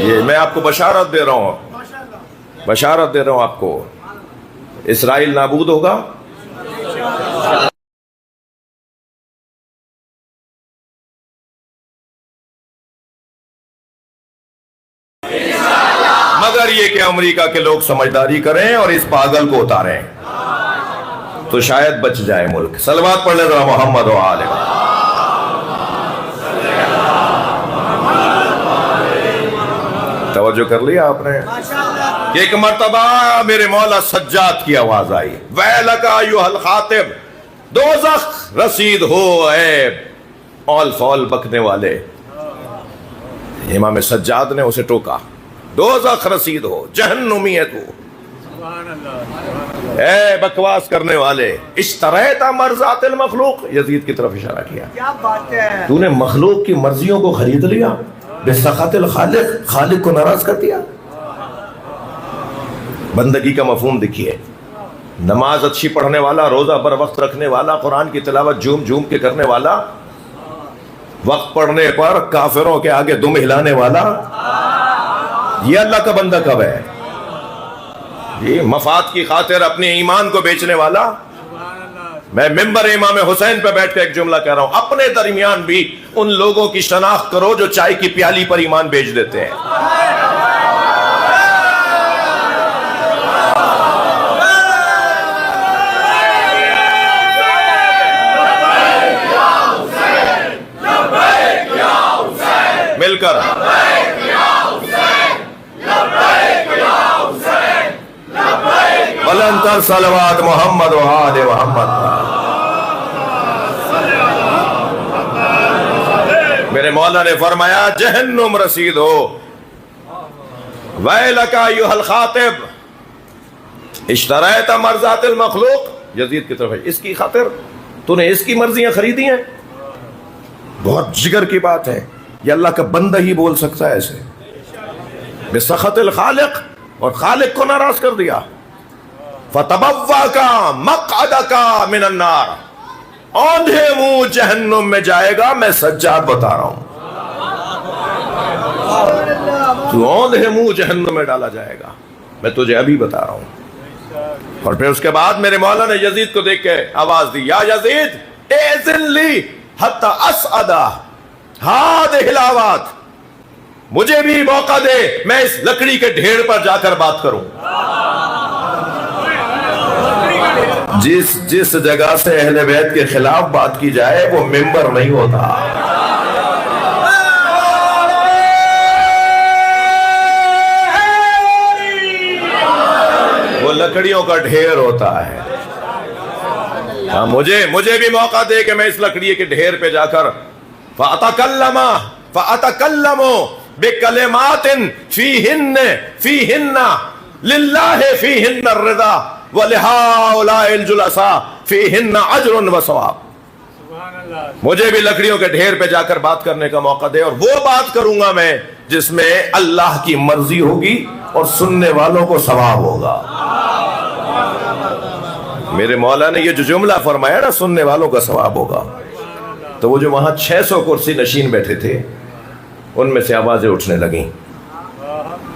یہ میں آپ کو بشارت دے رہا ہوں، بشارت دے رہا ہوں آپ کو، اسرائیل نابود ہوگا. مگر یہ کہ امریکہ کے لوگ سمجھداری کریں اور اس پاگل کو اتاریں تو شاید بچ جائے ملک. صلوات پڑھ لے ذرا محمد و آل محمد. توجہ کر لیا آپ نے کہ ایک مرتبہ میرے مولا سجاد کی آواز آئی، ویلک ایھا الخاطب، دوزخ رسید ہو اے اول فول بکنے والے. امام سجاد نے اسے ٹوکا، دوزخ رسید ہو، جہنمیت ہو، اے بکواس کرنے والے. اشتریت مرضات المخلوق، یزید کی طرف اشارہ کیا. کیا بات ہے، تو نے مخلوق کی مرضیوں کو خرید لیا، بسخط الخالق، خالق کو ناراض کر دیا. بندگی کا مفہوم دیکھیے، نماز اچھی پڑھنے والا، روزہ بر وقت رکھنے والا، قرآن کی تلاوت جھوم جھوم کے کرنے والا، وقت پڑھنے پر کافروں کے آگے دم ہلانے والا، یہ اللہ کا بندہ کب ہے؟ یہ مفاد کی خاطر اپنے ایمان کو بیچنے والا. میں ممبر امام حسین پہ بیٹھ کے ایک جملہ کہہ رہا ہوں، اپنے درمیان بھی ان لوگوں کی شناخت کرو جو چائے کی پیالی پر ایمان بیچ دیتے ہیں. مل کر بلند تر صلوات محمد و آل محمد. میرے مولا نے فرمایا جہنم رسید ہو، ویلک ایھا الخاطب اشتریت مرضات المخلوق. یزید کی طرف ہے، اس کی خاطر تو نے اس کی مرضیاں خریدی ہیں. بہت جگر کی بات ہے، یہ اللہ کا بندہ ہی بول سکتا ہے ایسے. بسخط الخالق، اور خالق کو ناراض کر دیا. فَتَبَوَّأَكَ مَقْعَدَكَ مِنَ النَّارِ، اوندھے منہ جہنم میں جائے گا. میں سجاد بتا رہا ہوں، تو اوندھے منہ جہنم میں ڈالا جائے گا، میں تجھے ابھی بتا رہا ہوں. اور پھر اس کے بعد میرے مولا نے یزید کو دیکھ کے آواز دی، یا یزید اذن لی حتی اسعد ہذہ الآوات، مجھے بھی موقع دے میں اس لکڑی کے ڈھیر پر جا کر بات کروں. جس جگہ سے اہل بیت کے خلاف بات کی جائے وہ ممبر نہیں ہوتا. وہ لکڑیوں کا ڈھیر ہوتا ہے. مجھے بھی موقع دے کہ میں اس لکڑی کے ڈھیر پہ جا کر فَأَتَكَلَّمَ بِكَلِمَاتٍ فِيهِنَّ لِلَّهِ فِيهِنَّ الرِّضَى وَلِهَٰؤُلَاءِ الْجُلَسَاءِ فِيهِنَّ أَجْرٌ وَثَوَابٌ. مجھے بھی لکڑیوں کے ڈھیر پہ جا کر بات کرنے کا موقع دے، اور وہ بات کروں گا میں جس میں اللہ کی مرضی ہوگی اور سننے والوں کو ثواب ہوگا. میرے مولا نے یہ جو جملہ فرمایا نا، سننے والوں کا ثواب ہوگا، تو وہ جو وہاں 600 کرسی نشین بیٹھے تھے ان میں سے آوازیں اٹھنے لگیں،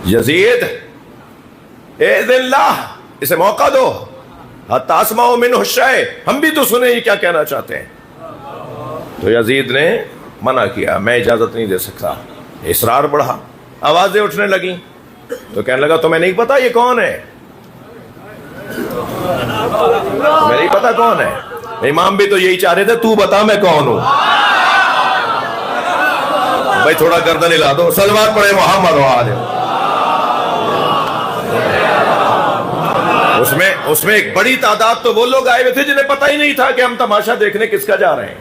یزید اذن اللہ، اسے موقع دو، حتی اسمع منہ الشیء، ہم بھی تو سنیں یہ کیا کہنا چاہتے ہیں. تو یزید نے منع کیا، میں اجازت نہیں دے سکتا. اصرار بڑھا، آوازیں اٹھنے لگیں. تو کہنے لگا تمہیں نہیں پتا یہ کون ہے؟ تمہیں نہیں پتا کون ہے؟ امام بھی تو یہی چاہ رہے تھے، تو بتا میں کون ہوں. بھائی تھوڑا گردن ہلا دو، صلوات پڑھے محمد و آل. اس میں ایک بڑی تعداد تو وہ لوگ آئے ہوئے تھے جنہیں پتہ ہی نہیں تھا کہ ہم تماشا دیکھنے کس کا جا رہے ہیں.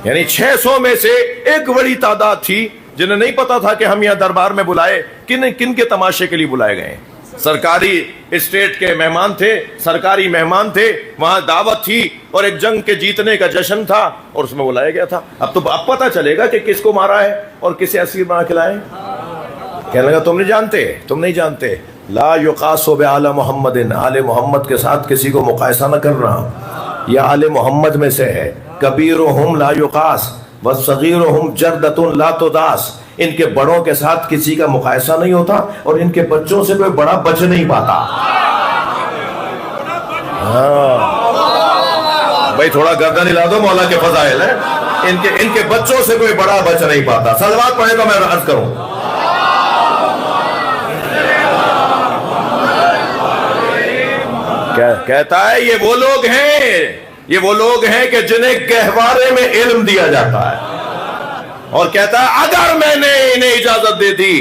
یعنی 600 میں سے ایک بڑی تعداد تھی جنہیں نہیں پتا تھا کہ ہم یہاں دربار میں بلائے کن کے تماشے کے لیے بلائے گئے ہیں. سرکاری اسٹیٹ کے مہمان تھے، سرکاری مہمان تھے، وہاں دعوت تھی اور ایک جنگ کے جیتنے کا جشن تھا اور اس میں بلایا گیا تھا. اب پتہ چلے گا کہ کس کو مارا ہے اور کسے اسیر بنا کے لائے. کہنے لگا تم نہیں جانتے لا یقاس بعلی محمد، آل محمد کے ساتھ کسی کو مقایسہ نہ کرنا. یہ آل محمد میں سے ہے. کبیرہم لا یقاس والصغیرہم جردۃ لا تداس. ان کے بڑوں کے ساتھ کسی کا مقایسہ نہیں ہوتا اور ان کے بچوں سے کوئی بڑا بچ نہیں پاتا. بھائی تھوڑا گردن ہلا دو، مولا کے فضائل ہیں. ان کے بچوں سے کوئی بڑا بچ نہیں پاتا. صلوات پڑھے گا میں عرض کروں. کہتا ہے یہ وہ لوگ ہیں کہ جنہیں گہوارے میں علم دیا جاتا ہے. اور کہتا ہے اگر میں نے انہیں اجازت دے دی،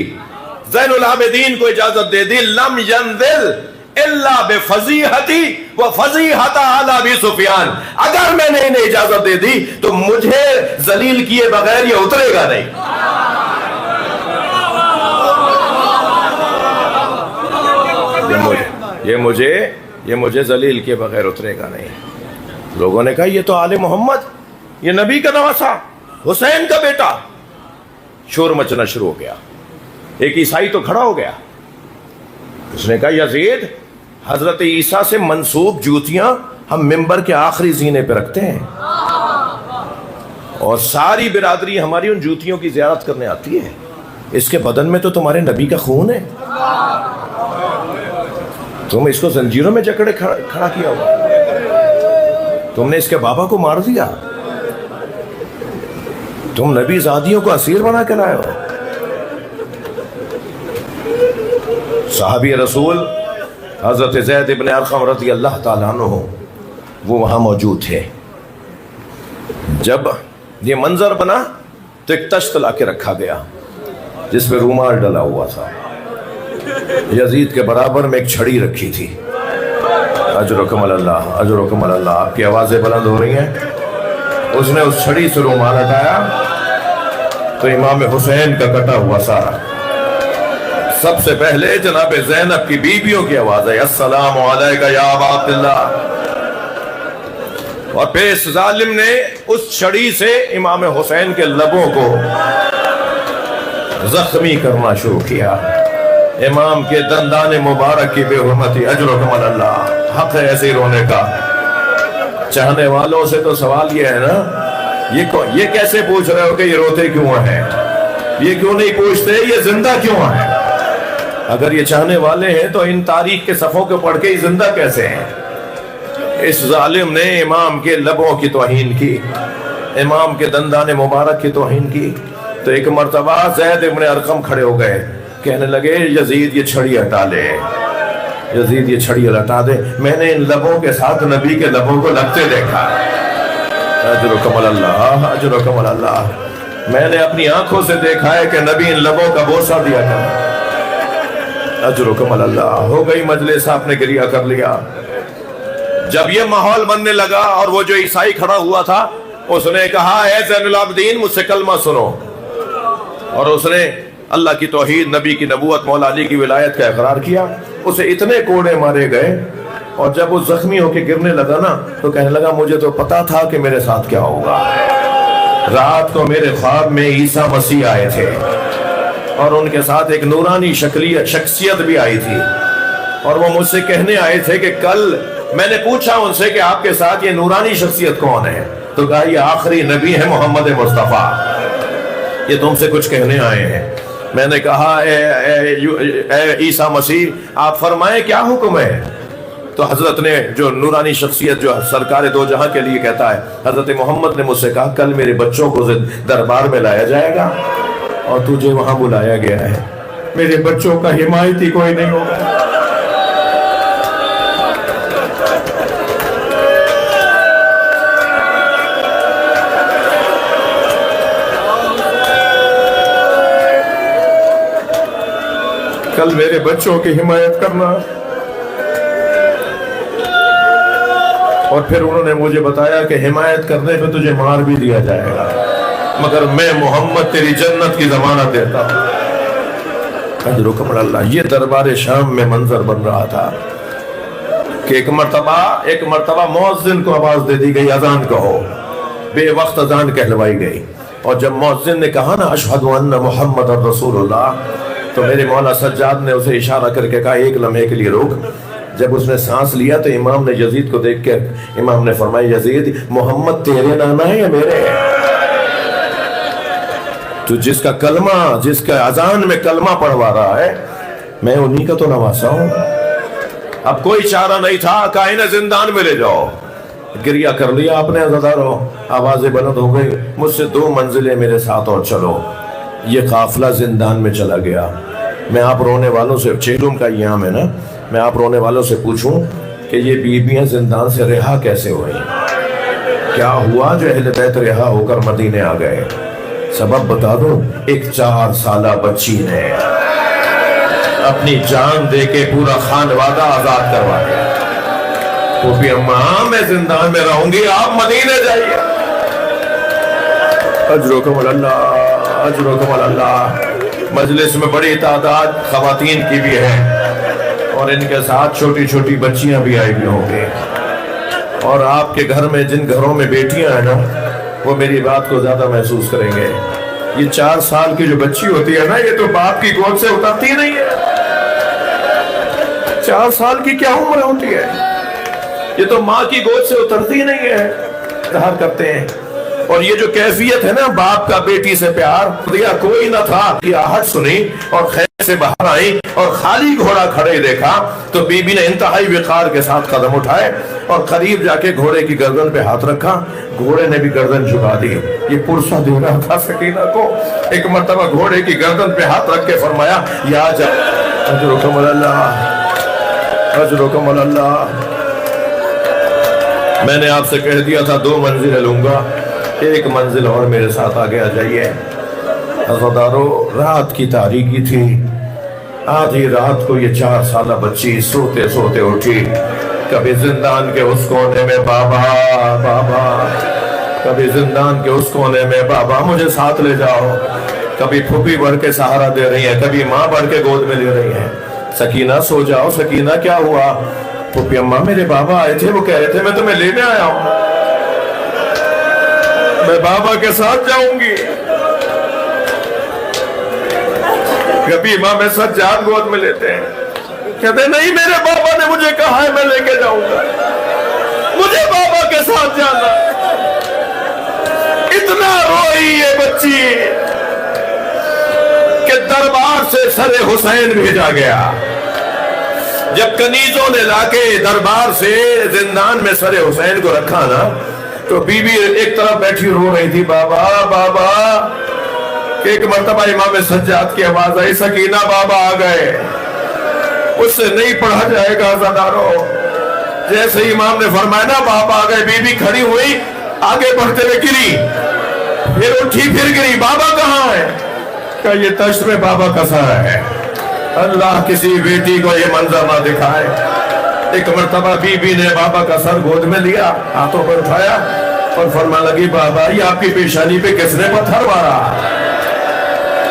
زین العابدین کو اجازت دے دی، لم ینزل الا بفضیحتی وفضیحت آل ابی سفیان، اگر میں نے انہیں اجازت دے دی تو مجھے ذلیل کیے بغیر یہ اترے گا نہیں. یہ مجھے ذلیل کیے بغیر اترے گا نہیں. لوگوں نے کہا یہ تو آل محمد، یہ نبی کا نواسا، حسین کا بیٹا. شور مچنا شروع ہو گیا. ایک عیسائی تو کھڑا ہو گیا، اس نے کہا یزید، حضرت عیسیٰ سے منسوب جوتیاں ہم ممبر کے آخری زینے پہ رکھتے ہیں اور ساری برادری ہماری ان جوتیوں کی زیارت کرنے آتی ہے. اس کے بدن میں تو تمہارے نبی کا خون ہے، تم اس کو زنجیروں میں جکڑے کھڑا کیا ہوا، تم نے اس کے بابا کو مار دیا، تم نبی زادیوں کو اسیر بنا کے لائے ہو. صحابی رسول حضرت زید ابن ارقم رضی اللہ تعالیٰ عنہ وہ وہاں موجود تھے. جب یہ منظر بنا تو ایک تشت لا کے رکھا گیا جس پہ رومال ڈلا ہوا تھا. یزید کے برابر میں ایک چھڑی رکھی تھی. اجرکم اللہ، اجرکم اللہ. آپ کی آوازیں بلند ہو رہی ہیں. اس نے اس چھڑی سے رومال ہٹایا تو امام حسین کا کٹا ہوا سارا. سب سے پہلے جناب زینب کی بیویوں کی آواز ہے، السلام علیکہ یا ابا عبداللہ. اور پھر اس ظالم نے اس چھڑی سے امام حسین کے لبوں کو زخمی کرنا شروع کیا. امام کے دندان مبارک کی بے حرمتی. اجرکم اللہ. حق ہے ایسے رونے کا. چاہنے والوں سے تو سوال یہ ہے نا، یہ کیسے پوچھ رہے ہو کہ یہ روتے کیوں ہیں؟ یہ کیوں نہیں پوچھتے یہ زندہ کیوں ہیں؟ اگر یہ چاہنے والے ہیں تو ان تاریخ کے صفحوں کو پڑھ کے یہ زندہ کیسے ہیں؟ اس ظالم نے امام کے لبوں کی توہین کی، امام کے دندان مبارک کی توہین کی. تو ایک مرتبہ زید ابن ارقم کھڑے ہو گئے، کہنے لگے یزید یہ چھڑی ہٹا لے، یزید یہ چھڑی ہٹا دے. میں نے ان لبوں کے ساتھ نبی کے لبوں کو لگتے دیکھا. اجرکم اللہ، اجرکم اللہ. میں نے اپنی آنکھوں سے دیکھا ہے کہ نبی ان لبوں کا بوسہ دیا کرتا. اجرکم اللہ. ہو گئی مجلس، آپ نے گریہ کر لیا. جب یہ ماحول بننے لگا اور وہ جو عیسائی کھڑا ہوا تھا اس نے کہا اے زین العابدین مجھ سے کلمہ سنو. اور اس نے اللہ کی توحید، نبی کی نبوت، مولا علی کی ولایت کا اقرار کیا. اسے اتنے کوڑے مارے گئے اور جب وہ زخمی ہو کے گرنے لگا نا تو کہنے لگا مجھے تو پتا تھا کہ میرے ساتھ کیا ہوگا. رات کو میرے خواب میں عیسیٰ مسیح آئے تھے اور ان کے ساتھ ایک نورانی شخصیت بھی آئی تھی اور وہ مجھ سے کہنے آئے تھے کہ کل میں نے پوچھا ان سے کہ آپ کے ساتھ یہ نورانی شخصیت کون ہے؟ تو کہا یہ آخری نبی ہے محمد مصطفیٰ، یہ تم سے کچھ کہنے آئے ہیں. میں نے کہا اے عیسیٰ مسیح آپ فرمائیں کیا حکم ہے؟ تو حضرت نے جو نورانی شخصیت جو سرکار دو جہاں کے لیے کہتا ہے، حضرت محمد نے مجھ سے کہا کل میرے بچوں کو دربار میں لایا جائے گا اور تجھے وہاں بلایا گیا ہے. میرے بچوں کا حمایتی کوئی نہیں ہوگا. کل میرے بچوں کی حمایت کرنا. اور پھر انہوں نے مجھے بتایا کہ حمایت کرنے پہ تجھے مار بھی دیا جائے گا مگر میں محمد تیری جنت کی ضمانت دیتا ہوں. اجرکم اللہ. یہ دربار شام میں منظر بن رہا تھا کہ ایک مرتبہ مؤذن کو آواز دے دی گئی اذان کہو. بے وقت اذان کہلوائی گئی اور جب مؤذن نے کہا نا اشہد ان محمد رسول اللہ تو میرے مولا سجاد نے اسے اشارہ کر کے کہا ایک لمحے کے لیے روک. جب اس نے سانس لیا تو امام نے یزید کو دیکھ کے امام نے فرمایا یزید محمد تیرے نانا ہے یا میرے ہے؟ تو جس کا کلمہ، جس کا اذان میں کلمہ پڑھوا رہا ہے، میں انہی کا تو نواسا ہوں۔ اب کوئی چارہ نہیں تھا، کہا انہیں زندان میں لے جاؤ۔ گریہ کر لیا آپ نے عزادارو، آوازیں بلند ہو گئی، مجھ سے 2 منزلیں میرے ساتھ اور چلو۔ یہ قافلہ زندان میں چلا گیا۔ میں آپ رونے والوں سے، 6 روم کا ایام ہے نا، میں آپ رونے والوں سے پوچھوں کہ یہ بیویاں زندان سے رہا کیسے ہوئی؟ کیا ہوا جو اہل بیت رہا ہو کر مدینے آ گئے؟ سبب بتا دوں، ایک 4 سالہ بچی نے اپنی جان دے کے پورا خانوادہ آزاد کروا دیا۔ پھوپھی اماں میں زندان میں رہوں گی، آپ مدینے جائیے۔ اجرکم اللہ، اجرکم اللہ۔ مجلس میں بڑی تعداد خواتین کی بھی ہے، اور ان کے ساتھ چھوٹی چھوٹی بچیاں بھی آئی ہوئی ہوں گی۔ اور آپ کے گھر میں جن گھروں میں بیٹیاں ہیں نا، وہ میری بات کو زیادہ محسوس کریں گے۔ یہ 4 سال کی جو بچی ہوتی ہے نا، یہ تو باپ کی گود سے اترتی نہیں ہے۔ 4 سال کی کیا عمر ہوتی ہے؟ یہ تو ماں کی گود سے اترتی نہیں ہے۔ اظہار کرتے ہیں، اور یہ جو کیفیت ہے نا باپ کا بیٹی سے پیار دیا، کوئی نہ تھا، یہ آہٹ سنی اور خیر سے باہر آئی اور خالی گھوڑا کھڑے دیکھا تو بی بی نے انتہائی وقار کے ساتھ قدم اٹھائے اور قریب جا کے گھوڑے کی گردن پہ ہاتھ رکھا۔ گھوڑے نے بھی گردن جھکا دی۔ یہ پرسہ دے رہا تھا سکینہ کو۔ ایک مرتبہ گھوڑے کی گردن پہ ہاتھ رکھ کے فرمایا، یا جا اجرکم اللہ، اجرکم اللہ۔ میں نے آپ سے کہہ دیا تھا 2 منزلیں لوں گا، 1 منزل اور میرے ساتھ آگے آ جائیے۔ عزادارو، رات کی تاریکی تھی، آدھی رات کو یہ 4 سالہ بچی سوتے سوتے اٹھی۔ کبھی زندان کے اس کونے میں بابا بابا، کبھی زندان کے اس کونے میں بابا مجھے ساتھ لے جاؤ۔ کبھی پھوپھی بڑھ کے سہارا دے رہی ہیں، کبھی ماں بڑھ کے گود میں لے رہی ہیں۔ سکینہ سو جاؤ، سکینہ کیا ہوا؟ پھوپھی اماں میرے بابا آئے تھے، وہ کہہ رہے تھے میں تمہیں لینے آیا ہوں، میں بابا کے ساتھ جاؤں گی۔ کبھی امام سجاد گود میں لیتے ہیں، کہتے ہیں نہیں میرے بابا نے مجھے کہا ہے میں لے کے جاؤں گا، مجھے بابا کے ساتھ جانا۔ اتنا روئی یہ بچی کہ دربار سے سر حسین بھیجا گیا۔ جب کنیزوں نے لا کے دربار سے زندان میں سر حسین کو رکھا نا، تو بی بی ایک طرف بیٹھی رو رہی تھی، بابا بابا، کہ ایک مرتبہ امام سجاد کی آواز آئی، سکینہ بابا آ گئے۔ اس سے نہیں پڑھا جائے گا عزادارو۔ جیسے امام نے فرمایا نا بابا آ گئے، بی بی کھڑی ہوئی، آگے بڑھتے ہوئے گری، پھر اٹھی پھر گری، بابا کہاں ہے؟ کہ یہ تشت میں بابا کا سر ہے۔ اللہ کسی بیٹی کو یہ منظر نہ دکھائے۔ ایک مرتبہ بی بی نے بابا کا سر گود میں لیا، ہاتھوں پر اٹھایا اور فرمانے لگی، بابا یہ آپ کی پیشانی پہ کس نے پتھر مارا؟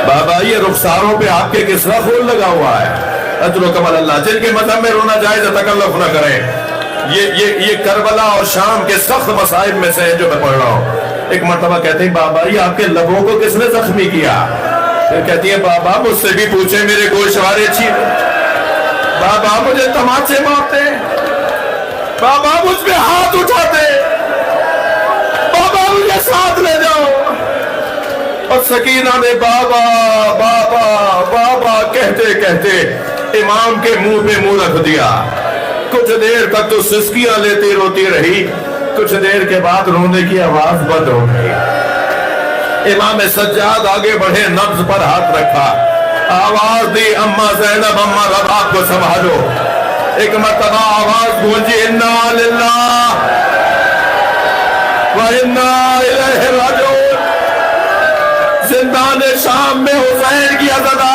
بابا یہ رخساروں پہ آپ کے کس طرح خون لگا ہوا ہے؟ اجرکم اللہ۔ جن کے مذہب میں رونا جائز ہے تکلف نہ کریں۔ یہ کربلا اور شام کے سخت مصائب میں سے ہے جو میں پڑھ رہا ہوں۔ ایک مرتبہ کہتے ہیں، بابا یہ آپ کے لبوں کو کس نے زخمی کیا؟ پھر کہتی ہے، بابا مجھ سے بھی پوچھے میرے گوشوارے چھینے، بابا مجھے تماچے مارتے، بابا مجھ پہ ہاتھ اٹھاتے، بابا مجھے ساتھ لے جاؤ۔ اور سکینہ نے بابا بابا بابا کہتے کہتے امام کے منہ پہ منہ رکھ دیا۔ کچھ دیر تک تو سسکیاں لیتی روتی رہی، کچھ دیر کے بعد رونے کی آواز بند ہو گئی۔ امام سجاد آگے بڑھے، نبض پر ہاتھ رکھا، آواز دی، اماں زینب اماں رباب کو سنبھالو۔ ایک مرتبہ آواز گونجی، انا للہ و انا الیہ راجعون۔ زندان شام میں حسین کی عزادہ